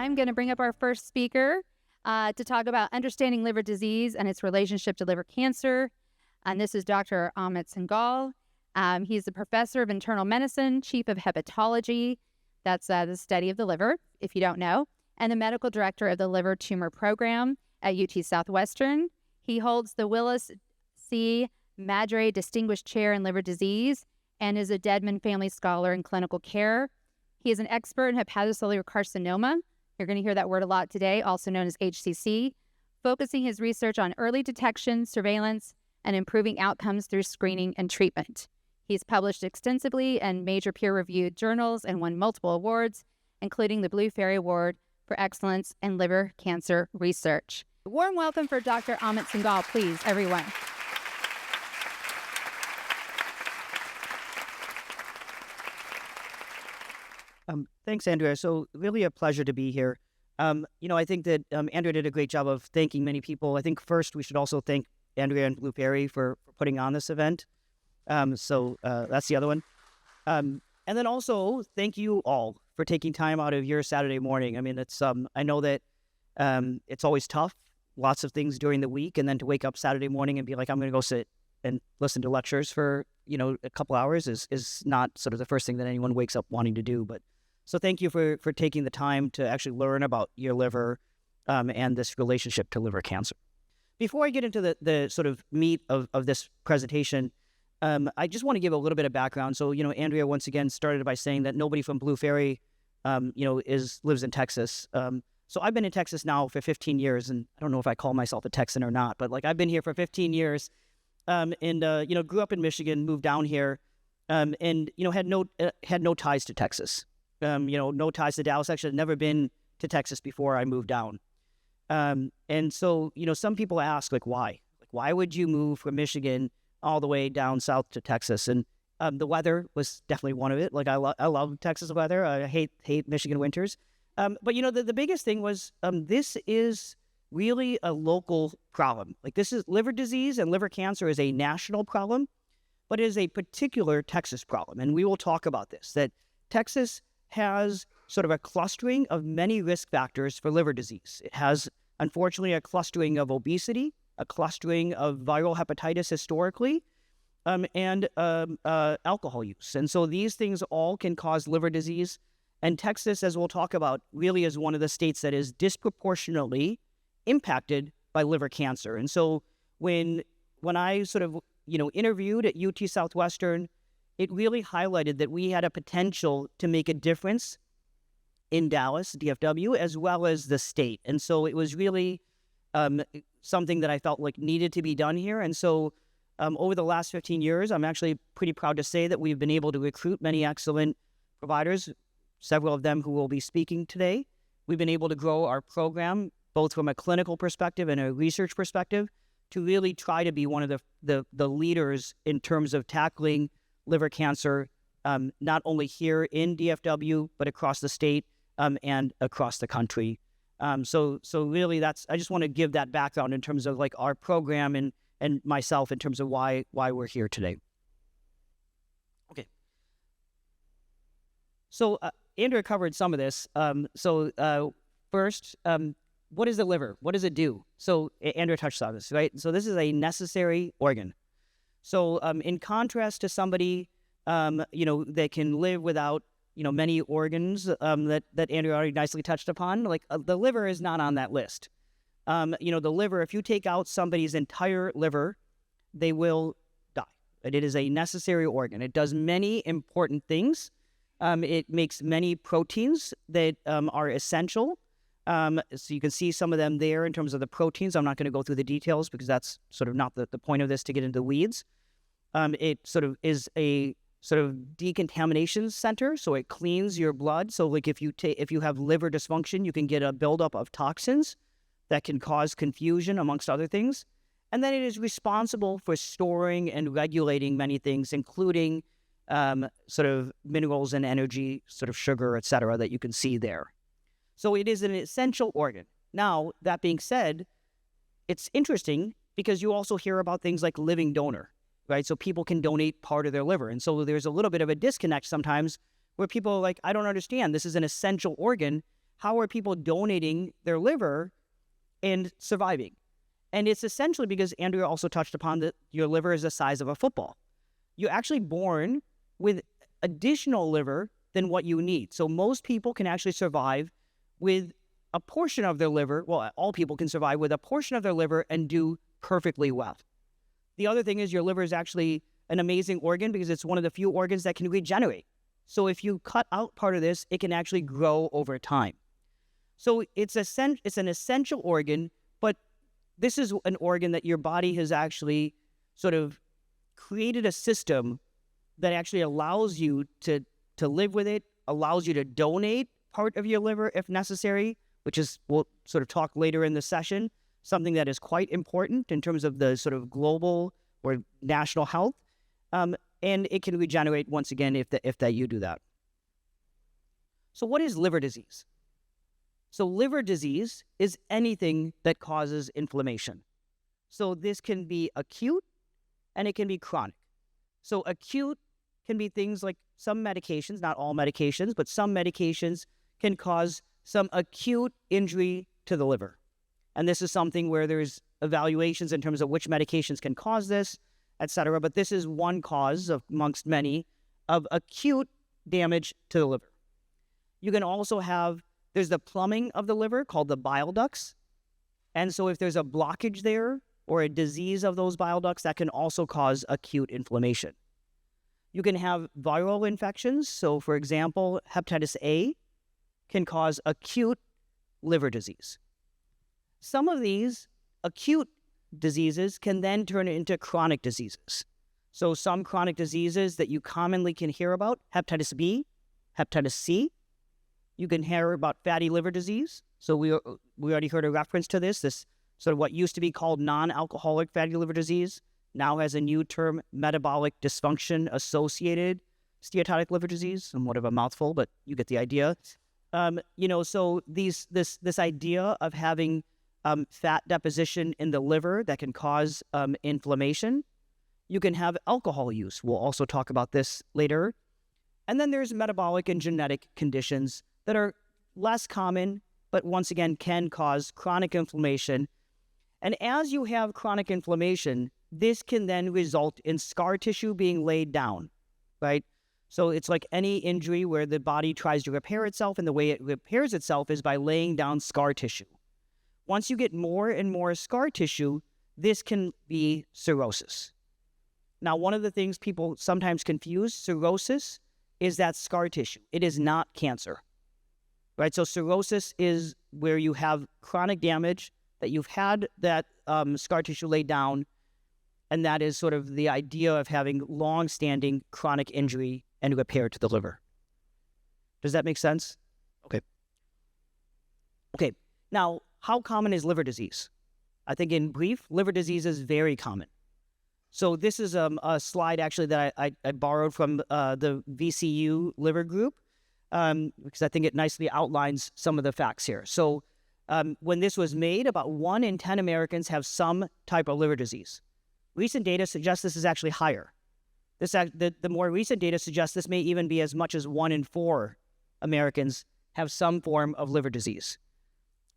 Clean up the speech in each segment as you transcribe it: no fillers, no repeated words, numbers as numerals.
I'm going to bring up our first speaker to talk about understanding liver disease and its relationship to liver cancer. And this is Dr. Amit Singal. He's a professor of internal medicine, chief of hepatology, that's the study of the liver, if you don't know, and the medical director of the liver tumor program at UT Southwestern. He holds the Willis C. Maddrey Distinguished Chair in Liver Disease and is a Dedman Family Scholar in clinical care. He is an expert in hepatocellular carcinoma. You're going to hear that word a lot today, also known as HCC, focusing his research on early detection, surveillance, and improving outcomes through screening and treatment. He's published extensively in major peer-reviewed journals and won multiple awards, including the Blue Faery Award for Excellence in Liver Cancer Research. A warm welcome for Dr. Amit Singal, please, everyone. Thanks, Andrea. So really a pleasure to be here. I think that Andrea did a great job of thanking many people. I think first we should also thank Andrea and Blue Faery for putting on this event. So that's the other one. And then also thank you all for taking time out of your Saturday morning. I mean, it's I know that it's always tough, lots of things during the week, and then to wake up Saturday morning and be like, I'm going to go sit and listen to lectures for, a couple hours is not sort of the first thing that anyone wakes up wanting to do. But so thank you for taking the time to actually learn about your liver and this relationship to liver cancer. Before I get into the sort of meat of this presentation, I just want to give a little bit of background. So, Andrea once again started by saying that nobody from Blue Faery, lives in Texas. So I've been in Texas now for 15 years, and I don't know if I call myself a Texan or not, but I've been here for 15 years, and grew up in Michigan, moved down here, and had no ties to Texas. No ties to Dallas. Actually, I'd never been to Texas before I moved down. And so, some people ask, why? Why would you move from Michigan all the way down south to Texas? And the weather was definitely one of it. I love Texas weather. I hate Michigan winters. But, the biggest thing was this is really a local problem. This is liver disease, and liver cancer is a national problem, but it is a particular Texas problem. And we will talk about this, that Texas has sort of a clustering of many risk factors for liver disease. It has, unfortunately, a clustering of obesity, a clustering of viral hepatitis historically, and alcohol use. And so these things all can cause liver disease. And Texas, as we'll talk about, really is one of the states that is disproportionately impacted by liver cancer. And so when I sort of, interviewed at UT Southwestern, it really highlighted that we had a potential to make a difference in Dallas, DFW, as well as the state. And so it was really something that I felt needed to be done here. And so over the last 15 years, I'm actually pretty proud to say that we've been able to recruit many excellent providers, several of them who will be speaking today. We've been able to grow our program, both from a clinical perspective and a research perspective, to really try to be one of the leaders in terms of tackling liver cancer, not only here in DFW, but across the state and across the country. So really I just want to give that background in terms of our program and myself in terms of why we're here today. Okay. So Andrea covered some of this. First, what is the liver? What does it do? So Andrea touched on this, right? So this is a necessary organ. So in contrast to somebody, that can live without, many organs that Andrea already nicely touched upon, the liver is not on that list. The liver, if you take out somebody's entire liver, they will die. But it is a necessary organ. It does many important things. It makes many proteins that are essential. So you can see some of them there in terms of the proteins. I'm not going to go through the details because that's sort of not the point of this to get into the weeds. It sort of is a sort of decontamination center, so it cleans your blood. So if you have liver dysfunction, you can get a buildup of toxins that can cause confusion, amongst other things. And then it is responsible for storing and regulating many things, including sort of minerals and energy, sort of sugar, et cetera, that you can see there. So it is an essential organ. Now, that being said, it's interesting because you also hear about things like living donor, right? So people can donate part of their liver. And so there's a little bit of a disconnect sometimes where people are like, I don't understand. This is an essential organ. how are people donating their liver and surviving? And it's essentially because Andrea also touched upon that your liver is the size of a football. You're actually born with additional liver than what you need. So most people can actually survive with a portion of their liver. Well, all people can survive with a portion of their liver and do perfectly well. The other thing is your liver is actually an amazing organ because it's one of the few organs that can regenerate. So if you cut out part of this, it can actually grow over time. So it's an essential organ, but this is an organ that your body has actually sort of created a system that actually allows you to live with it, allows you to donate part of your liver if necessary, which is, we'll sort of talk later in the session, something that is quite important in terms of the sort of global or national health. And it can regenerate once again if that you do that. So what is liver disease? So liver disease is anything that causes inflammation. So this can be acute and it can be chronic. So acute can be things like some medications, not all medications, but some medications can cause some acute injury to the liver. And this is something where there's evaluations in terms of which medications can cause this, et cetera. But this is one cause of, amongst many, of acute damage to the liver. You can also have, there's the plumbing of the liver called the bile ducts. And so if there's a blockage there or a disease of those bile ducts, that can also cause acute inflammation. You can have viral infections. So for example, hepatitis A can cause acute liver disease. Some of these acute diseases can then turn into chronic diseases. So some chronic diseases that you commonly can hear about, hepatitis B, hepatitis C. You can hear about fatty liver disease. So we already heard a reference to this sort of what used to be called non-alcoholic fatty liver disease now has a new term, metabolic dysfunction associated steatotic liver disease. Somewhat of a mouthful, but you get the idea. So this idea of having fat deposition in the liver that can cause inflammation. You can have alcohol use. We'll also talk about this later. And then there's metabolic and genetic conditions that are less common, but once again can cause chronic inflammation. And as you have chronic inflammation, this can then result in scar tissue being laid down, right? So it's like any injury where the body tries to repair itself, and the way it repairs itself is by laying down scar tissue. Once you get more and more scar tissue, this can be cirrhosis. Now, one of the things people sometimes confuse, cirrhosis is that scar tissue. It is not cancer, right? So cirrhosis is where you have chronic damage, that you've had that scar tissue laid down, and that is sort of the idea of having long-standing chronic injury and repair to the liver. Does that make sense? Okay. Now, how common is liver disease? I think in brief, liver disease is very common. So this is a slide actually that I borrowed from the VCU liver group because I think it nicely outlines some of the facts here. So when this was made, about 1 in 10 Americans have some type of liver disease. Recent data suggests this is actually higher. The more recent data suggests this may even be as much as 1 in 4 Americans have some form of liver disease.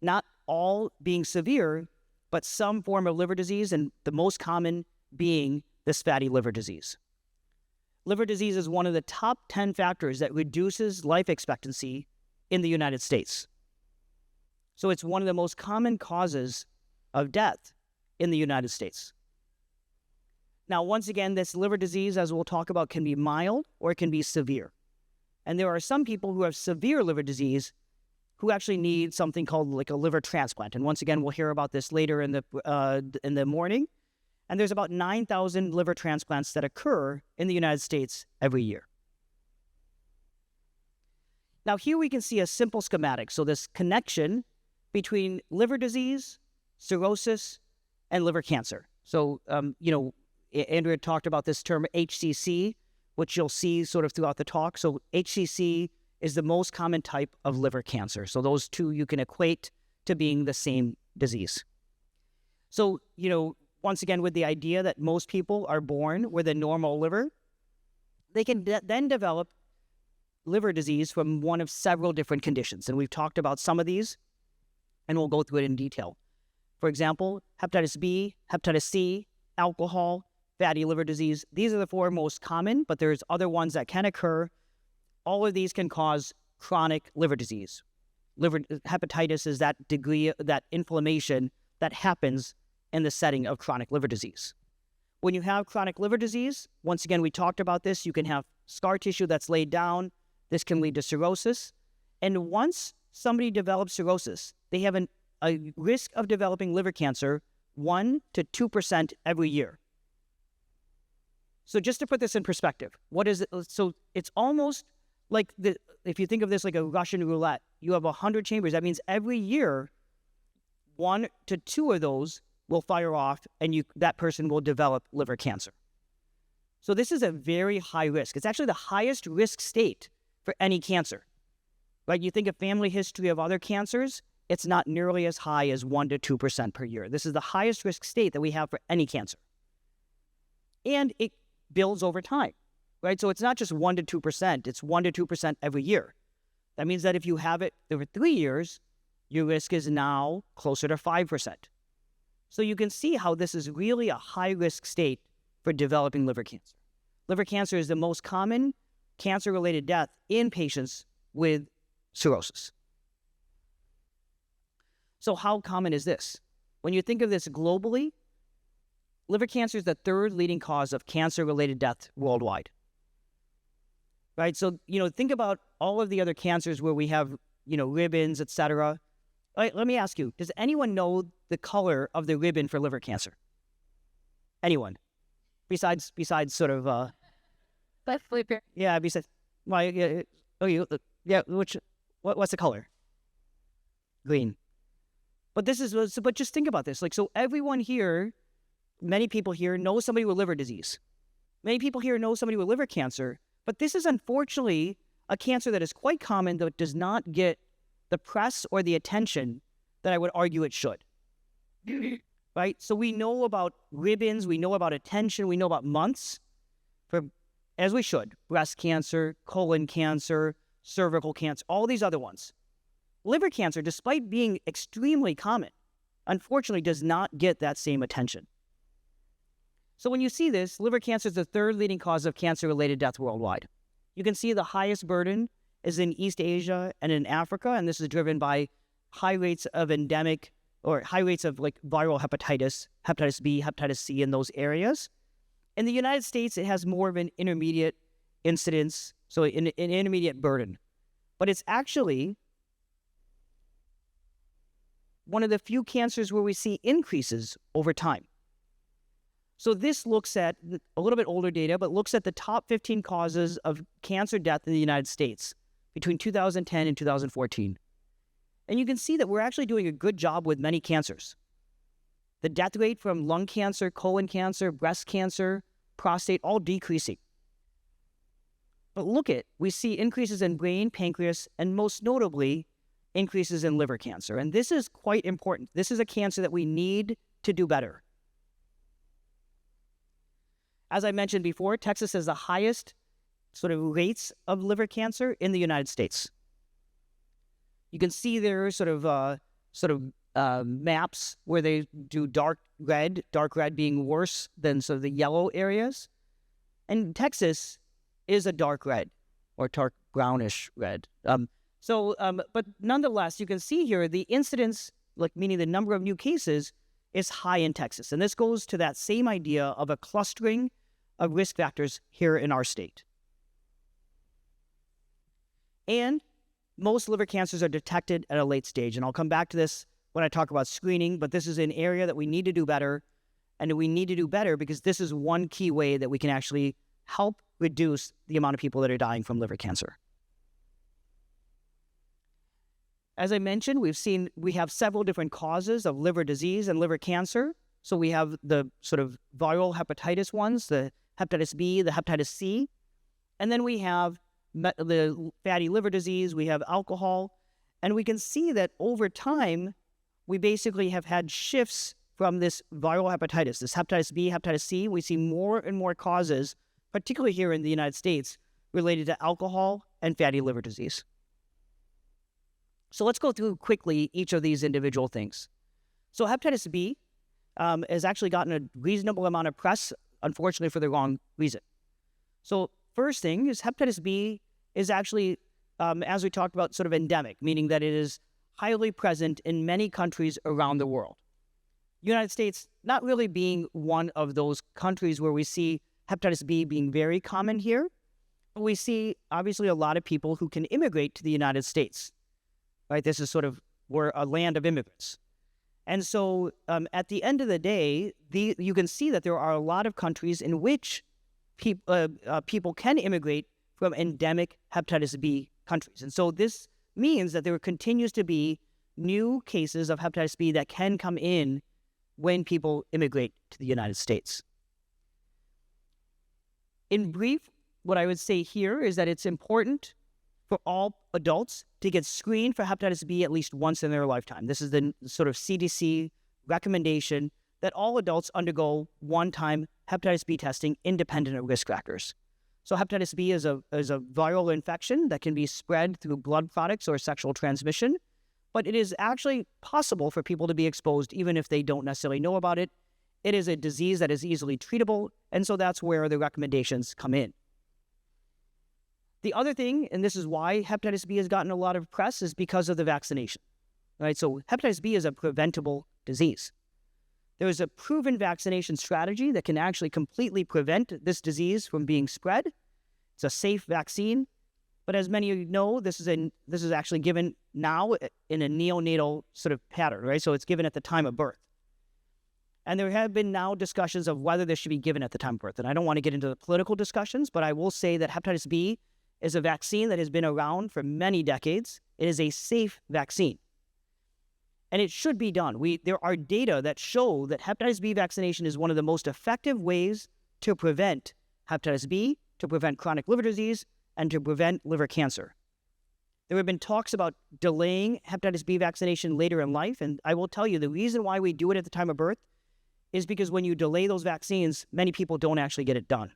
Not all being severe, but some form of liver disease, and the most common being this fatty liver disease. Liver disease is one of the top 10 factors that reduces life expectancy in the United States. So it's one of the most common causes of death in the United States. Now, once again, this liver disease, as we'll talk about, can be mild or it can be severe. And there are some people who have severe liver disease who actually need something called like a liver transplant. And once again, we'll hear about this later in the morning. And there's about 9,000 liver transplants that occur in the United States every year. Now, here we can see a simple schematic. So this connection between liver disease, cirrhosis, and liver cancer. So, Andrea talked about this term HCC, which you'll see sort of throughout the talk. So HCC is the most common type of liver cancer. So those two you can equate to being the same disease. So, once again, with the idea that most people are born with a normal liver, they can then develop liver disease from one of several different conditions. And we've talked about some of these, and we'll go through it in detail. For example, hepatitis B, hepatitis C, alcohol, fatty liver disease. These are the 4 most common, but there's other ones that can occur. All of these can cause chronic liver disease. Liver hepatitis is that degree, that inflammation that happens in the setting of chronic liver disease. When you have chronic liver disease, once again, we talked about this, you can have scar tissue that's laid down. This can lead to cirrhosis. And once somebody develops cirrhosis, they have a risk of developing liver cancer 1 to 2% every year. So just to put this in perspective, what is it? So it's almost like if you think of this like a Russian roulette, you have 100 chambers. That means every year, 1 to 2 of those will fire off, and that person will develop liver cancer. So this is a very high risk. It's actually the highest risk state for any cancer. Right? You think of family history of other cancers, it's not nearly as high as 1 to 2% per year. This is the highest risk state that we have for any cancer. And it builds over time. Right? So it's not just 1 to 2%, it's 1 to 2% every year. That means that if you have it over 3 years, your risk is now closer to 5%. So you can see how this is really a high-risk state for developing liver cancer. Liver cancer is the most common cancer-related death in patients with cirrhosis. So how common is this? When you think of this globally, liver cancer is the 3rd leading cause of cancer-related death worldwide. Right? So, think about all of the other cancers where we have, ribbons, etc. Right, let me ask you, does anyone know the color of the ribbon for liver cancer? Anyone? Besides sort of... Let's flip here. Yeah, besides... What's the color? Green. But just think about this. So everyone here, many people here know somebody with liver disease. Many people here know somebody with liver cancer. But this is unfortunately a cancer that is quite common, though it does not get the press or the attention that I would argue it should. Right? So we know about ribbons, we know about attention, we know about months, as we should. Breast cancer, colon cancer, cervical cancer, all these other ones. Liver cancer, despite being extremely common, unfortunately does not get that same attention. So when you see this, liver cancer is the 3rd leading cause of cancer-related death worldwide. You can see the highest burden is in East Asia and in Africa, and this is driven by high rates of endemic or high rates of viral hepatitis, hepatitis B, hepatitis C in those areas. In the United States, it has more of an intermediate incidence, so an intermediate burden. But it's actually one of the few cancers where we see increases over time. So this looks at a little bit older data, but looks at the top 15 causes of cancer death in the United States between 2010 and 2014. And you can see that we're actually doing a good job with many cancers. The death rate from lung cancer, colon cancer, breast cancer, prostate, all decreasing. But we see increases in brain, pancreas, and most notably, increases in liver cancer. And this is quite important. This is a cancer that we need to do better. As I mentioned before, Texas has the highest sort of rates of liver cancer in the United States. You can see there are maps where they do dark red being worse than sort of the yellow areas. And Texas is a dark red or dark brownish red. But nonetheless, you can see here the incidence, meaning the number of new cases, is high in Texas. And this goes to that same idea of a clustering of risk factors here in our state. And most liver cancers are detected at a late stage. And I'll come back to this when I talk about screening, but this is an area that we need to do better. And we need to do better because this is one key way that we can actually help reduce the amount of people that are dying from liver cancer. As I mentioned, we have several different causes of liver disease and liver cancer. So we have the sort of viral hepatitis ones, the hepatitis B, the hepatitis C. And then we have the fatty liver disease, we have alcohol. And we can see that over time, we basically have had shifts from this viral hepatitis, this hepatitis B, hepatitis C. We see more and more causes, particularly here in the United States, related to alcohol and fatty liver disease. So let's go through quickly each of these individual things. So hepatitis B has actually gotten a reasonable amount of press, unfortunately for the wrong reason. So first thing is hepatitis B is actually, as we talked about, sort of endemic, meaning that it is highly present in many countries around the world. United States not really being one of those countries where we see hepatitis B being very common here, but we see obviously a lot of people who can immigrate to the United States, right? This is sort of we're a land of immigrants. And so at the end of the day, you can see that there are a lot of countries in which people can immigrate from endemic hepatitis B countries. And so this means that there continues to be new cases of hepatitis B that can come in when people immigrate to the United States. In brief, what I would say here is that it's important for all adults to get screened for hepatitis B at least once in their lifetime. This is the sort of CDC recommendation that all adults undergo one-time hepatitis B testing independent of risk factors. So hepatitis B is a viral infection that can be spread through blood products or sexual transmission, but it is actually possible for people to be exposed even if they don't necessarily know about it. It is a disease that is easily treatable, and so that's where the recommendations come in. The other thing, and this is why hepatitis B has gotten a lot of press, is because of the vaccination. Right? So hepatitis B is a preventable disease. There is a proven vaccination strategy that can actually completely prevent this disease from being spread. It's a safe vaccine, but as many of you know, this is actually given now in a neonatal sort of pattern, right? So it's given at the time of birth. And there have been now discussions of whether this should be given at the time of birth. And I don't want to get into the political discussions, but I will say that hepatitis B is a vaccine that has been around for many decades. It is a safe vaccine. And it should be done. There are data that show that hepatitis B vaccination is one of the most effective ways to prevent hepatitis B, to prevent chronic liver disease, and to prevent liver cancer. There have been talks about delaying hepatitis B vaccination later in life, and I will tell you the reason why we do it at the time of birth is because when you delay those vaccines, many people don't actually get it done.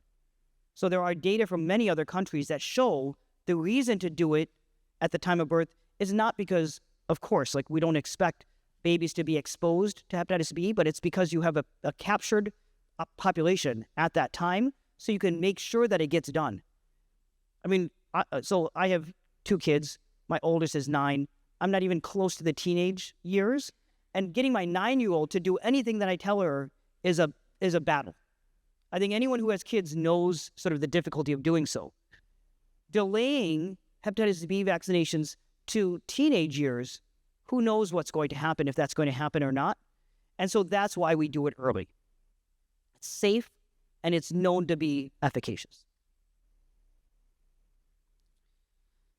So there are data from many other countries that show the reason to do it at the time of birth is not because, of course, like we don't expect babies to be exposed to hepatitis B, but it's because you have a captured population at that time, so you can make sure that it gets done. I mean, so I have 2 kids. My oldest is 9. I'm not even close to the teenage years, and getting my 9-year-old to do anything that I tell her is a battle. I think anyone who has kids knows sort of the difficulty of doing so. Delaying hepatitis B vaccinations to teenage years, who knows what's going to happen, if that's going to happen or not. And so that's why we do it early. It's safe, and it's known to be efficacious.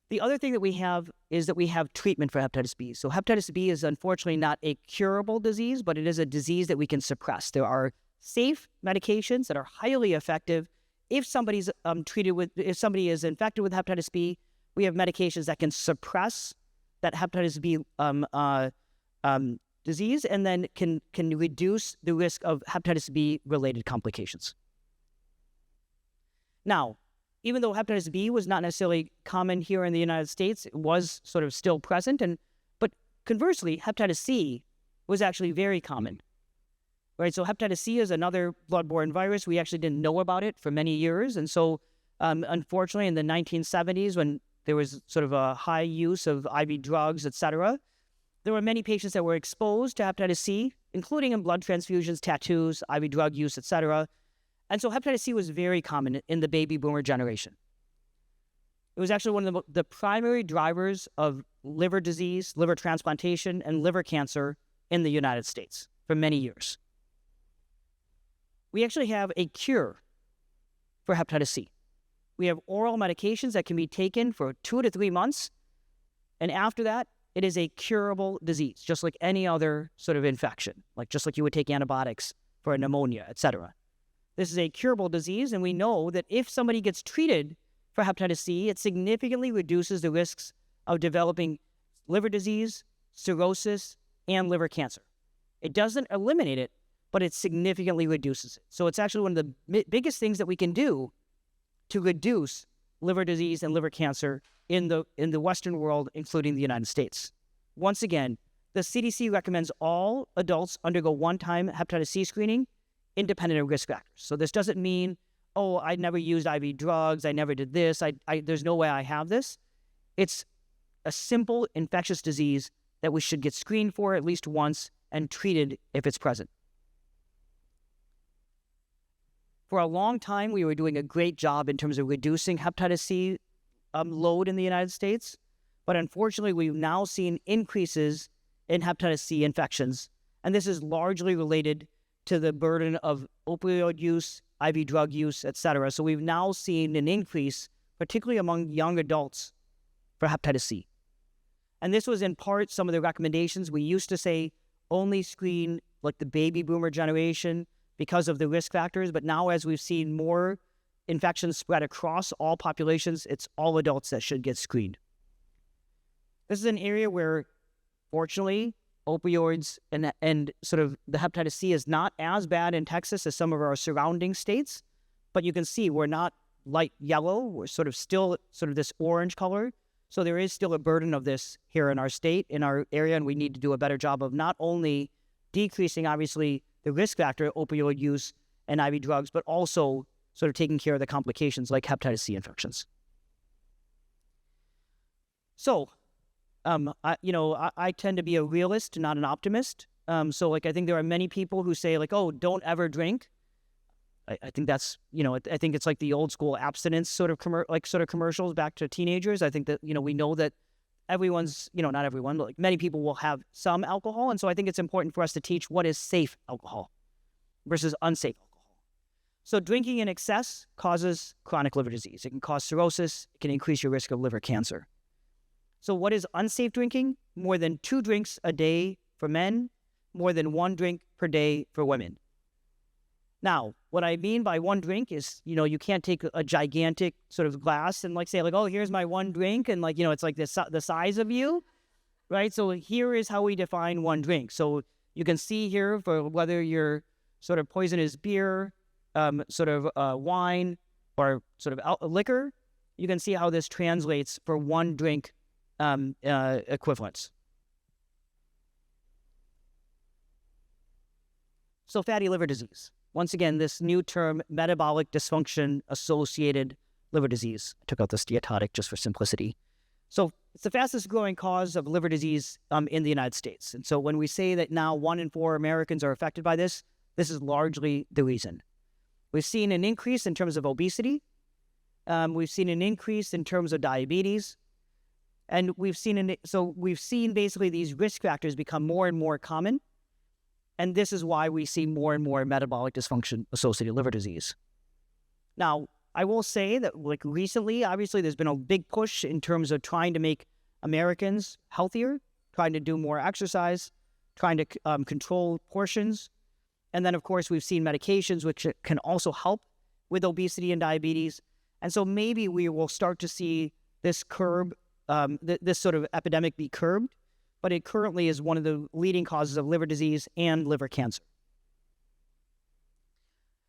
The other thing that we have is that we have treatment for hepatitis B. So hepatitis B is unfortunately not a curable disease, but it is a disease that we can suppress. There are safe medications that are highly effective. If somebody's if somebody is infected with hepatitis B, we have medications that can suppress that hepatitis B disease and then can reduce the risk of hepatitis B related complications. Now, even though hepatitis B was not necessarily common here in the United States, it was sort of still present, but conversely, hepatitis C was actually very common. Right, so hepatitis C is another bloodborne virus. We actually didn't know about it for many years. And so, unfortunately, in the 1970s, when there was sort of a high use of IV drugs, et cetera, there were many patients that were exposed to hepatitis C, including in blood transfusions, tattoos, IV drug use, et cetera. And so hepatitis C was very common in the baby boomer generation. It was actually one of the primary drivers of liver disease, liver transplantation, and liver cancer in the United States for many years. We actually have a cure for hepatitis C. We have oral medications that can be taken for 2 to 3 months, and after that, it is a curable disease, just like any other sort of infection, just like you would take antibiotics for a pneumonia, et cetera. This is a curable disease, and we know that if somebody gets treated for hepatitis C, it significantly reduces the risks of developing liver disease, cirrhosis, and liver cancer. It doesn't eliminate it, but it significantly reduces it. So it's actually one of the biggest things that we can do to reduce liver disease and liver cancer in the Western world, including the United States. Once again, the CDC recommends all adults undergo one-time hepatitis C screening, independent of risk factors. So this doesn't mean, oh, I never used IV drugs, I never did this, there's no way I have this. It's a simple infectious disease that we should get screened for at least once and treated if it's present. For a long time, we were doing a great job in terms of reducing hepatitis C load in the United States, but unfortunately, we've now seen increases in hepatitis C infections, and this is largely related to the burden of opioid use, IV drug use, etc. So we've now seen an increase, particularly among young adults, for hepatitis C. And this was in part some of the recommendations. We used to say only screen like the baby boomer generation because of the risk factors, but now as we've seen more infections spread across all populations, it's all adults that should get screened. This is an area where, fortunately, opioids and sort of the hepatitis C is not as bad in Texas as some of our surrounding states, but you can see we're not light yellow, we're sort of still sort of this orange color. So there is still a burden of this here in our state, in our area, and we need to do a better job of not only decreasing, obviously, the risk factor, opioid use and IV drugs, but also sort of taking care of the complications like hepatitis C infections. So, I tend to be a realist, not an optimist. So I think there are many people who say like, oh, don't ever drink. I think that's, I think it's like the old school abstinence sort of commercials back to teenagers. I think that, we know that everyone's, not everyone, but like many people will have some alcohol. And so I think it's important for us to teach what is safe alcohol versus unsafe alcohol. So drinking in excess causes chronic liver disease. It can cause cirrhosis. It can increase your risk of liver cancer. So what is unsafe drinking? More than 2 drinks a day for men, more than 1 drink per day for women. Now, what I mean by 1 drink is, you can't take a gigantic sort of glass and like say like, oh, here's my 1 drink. And like, it's like the size of you, right? So here is how we define 1 drink. So you can see here for whether you're sort of poisonous beer, wine, or sort of liquor, you can see how this translates for 1 drink equivalents. So fatty liver disease. Once again, this new term, metabolic dysfunction associated liver disease. I took out the steatotic just for simplicity. So it's the fastest growing cause of liver disease in the United States. And so when we say that now 1 in 4 Americans are affected by this is largely the reason. We've seen an increase in terms of obesity. We've seen an increase in terms of diabetes. And we've seen basically these risk factors become more and more common. And this is why we see more and more metabolic dysfunction associated liver disease. Now, I will say that like recently, obviously, there's been a big push in terms of trying to make Americans healthier, trying to do more exercise, trying to control portions. And then, of course, we've seen medications which can also help with obesity and diabetes. And so maybe we will start to see this this sort of epidemic be curbed. But it currently is one of the leading causes of liver disease and liver cancer.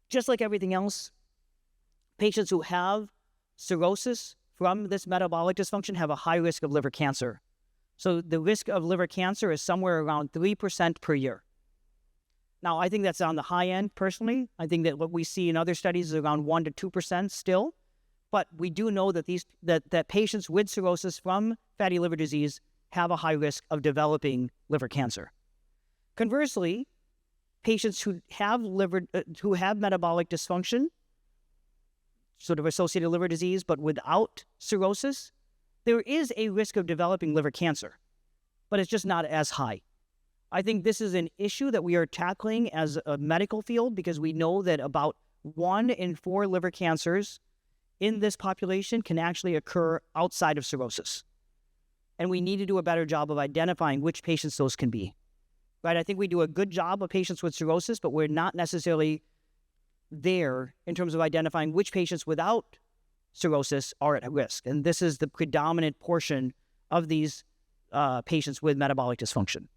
Just like everything else, patients who have cirrhosis from this metabolic dysfunction have a high risk of liver cancer. So the risk of liver cancer is somewhere around 3% per year. Now, I think that's on the high end, personally. I think that what we see in other studies is around 1 to 2% still. But we do know that that patients with cirrhosis from fatty liver disease have a high risk of developing liver cancer. Conversely, patients who have metabolic dysfunction, sort of associated liver disease, but without cirrhosis, there is a risk of developing liver cancer, but it's just not as high. I think this is an issue that we are tackling as a medical field because we know that about 1 in 4 liver cancers in this population can actually occur outside of cirrhosis. And we need to do a better job of identifying which patients those can be, right? I think we do a good job of patients with cirrhosis, but we're not necessarily there in terms of identifying which patients without cirrhosis are at risk. And this is the predominant portion of these patients with metabolic dysfunction.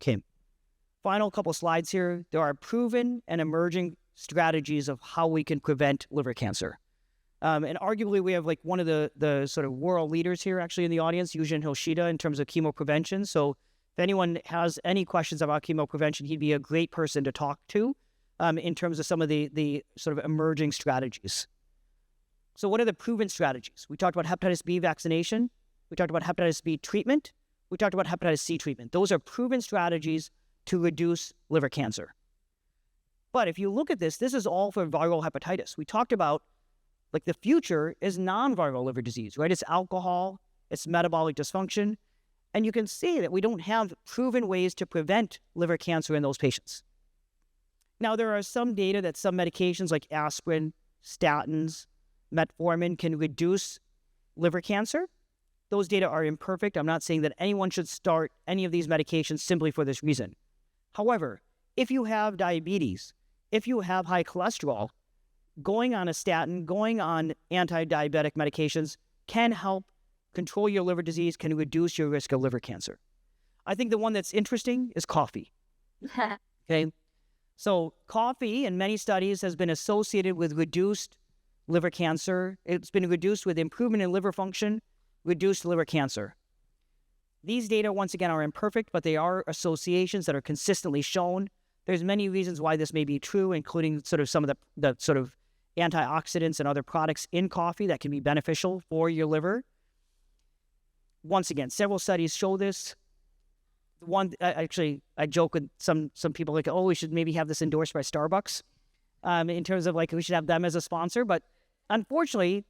Okay, final couple slides here. There are proven and emerging strategies of how we can prevent liver cancer. And arguably, we have like one of the sort of world leaders here actually in the audience, Yujin Hoshida, in terms of chemo prevention. So if anyone has any questions about chemo prevention, he'd be a great person to talk to in terms of some of the sort of emerging strategies. So what are the proven strategies? We talked about hepatitis B vaccination. We talked about hepatitis B treatment. We talked about hepatitis C treatment. Those are proven strategies to reduce liver cancer. But if you look at this is all for viral hepatitis. We talked about like the future is non-viral liver disease, right? It's alcohol, it's metabolic dysfunction. And you can see that we don't have proven ways to prevent liver cancer in those patients. Now, there are some data that some medications like aspirin, statins, metformin can reduce liver cancer. Those data are imperfect. I'm not saying that anyone should start any of these medications simply for this reason. However, if you have diabetes, if you have high cholesterol, going on a statin, going on anti-diabetic medications can help control your liver disease, can reduce your risk of liver cancer. I think the one that's interesting is coffee. Okay, so coffee in many studies has been associated with reduced liver cancer. It's been reduced with improvement in liver function, reduced liver cancer. These data, once again, are imperfect, but they are associations that are consistently shown. There's many reasons why this may be true, including sort of some of the sort of antioxidants and other products in coffee that can be beneficial for your liver. Once again, several studies show this. One, I joke with some people like, oh, we should maybe have this endorsed by Starbucks in terms of like we should have them as a sponsor. But unfortunately,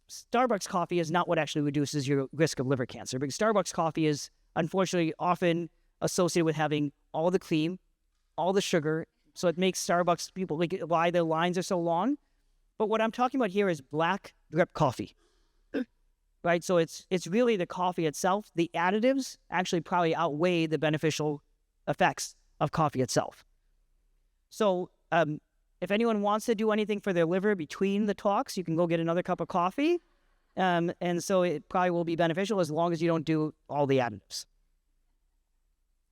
Starbucks coffee is not what actually reduces your risk of liver cancer, because Starbucks coffee is unfortunately often associated with having all the cream, all the sugar. So it makes Starbucks people like why their lines are so long. But what I'm talking about here is black drip coffee. Right, so it's really the coffee itself. The additives actually probably outweigh the beneficial effects of coffee itself. So if anyone wants to do anything for their liver between the talks, you can go get another cup of coffee. And so it probably will be beneficial as long as you don't do all the additives.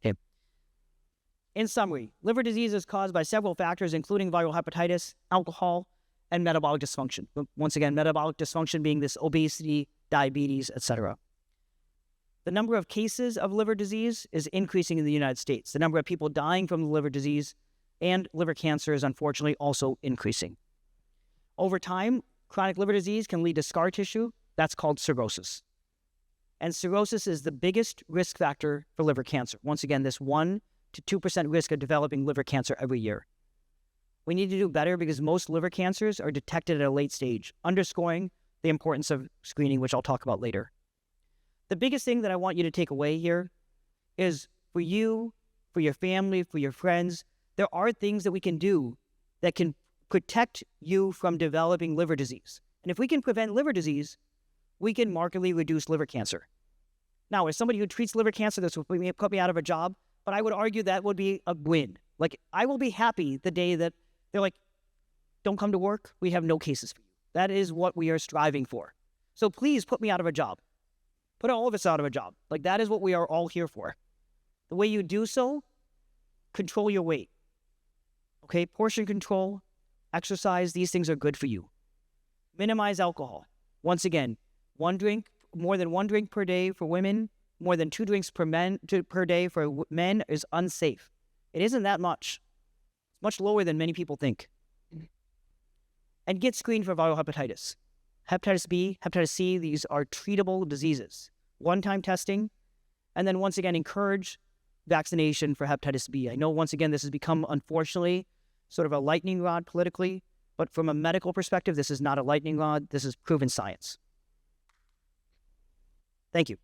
Okay. In summary, liver disease is caused by several factors, including viral hepatitis, alcohol, and metabolic dysfunction. Once again, metabolic dysfunction being this obesity, diabetes, etc. The number of cases of liver disease is increasing in the United States. The number of people dying from liver disease and liver cancer is unfortunately also increasing. Over time, chronic liver disease can lead to scar tissue. That's called cirrhosis. And cirrhosis is the biggest risk factor for liver cancer. Once again, this 1 to 2% risk of developing liver cancer every year. We need to do better because most liver cancers are detected at a late stage, underscoring the importance of screening, which I'll talk about later. The biggest thing that I want you to take away here is for you, for your family, for your friends, there are things that we can do that can protect you from developing liver disease. And if we can prevent liver disease, we can markedly reduce liver cancer. Now, as somebody who treats liver cancer, this will put me out of a job, but I would argue that would be a win. Like, I will be happy the day that they're like, don't come to work, we have no cases for you. That is what we are striving for. So please put me out of a job. Put all of us out of a job. Like, that is what we are all here for. The way you do so, control your weight. Okay, portion control, exercise, these things are good for you. Minimize alcohol. Once again, more than one drink per day for women, more than 2 drinks per day for men is unsafe. It isn't that much. It's much lower than many people think. And get screened for viral hepatitis. Hepatitis B, hepatitis C, these are treatable diseases. One-time testing, and then once again, encourage vaccination for hepatitis B. I know once again, this has become, unfortunately, sort of a lightning rod politically, but from a medical perspective, this is not a lightning rod. This is proven science. Thank you.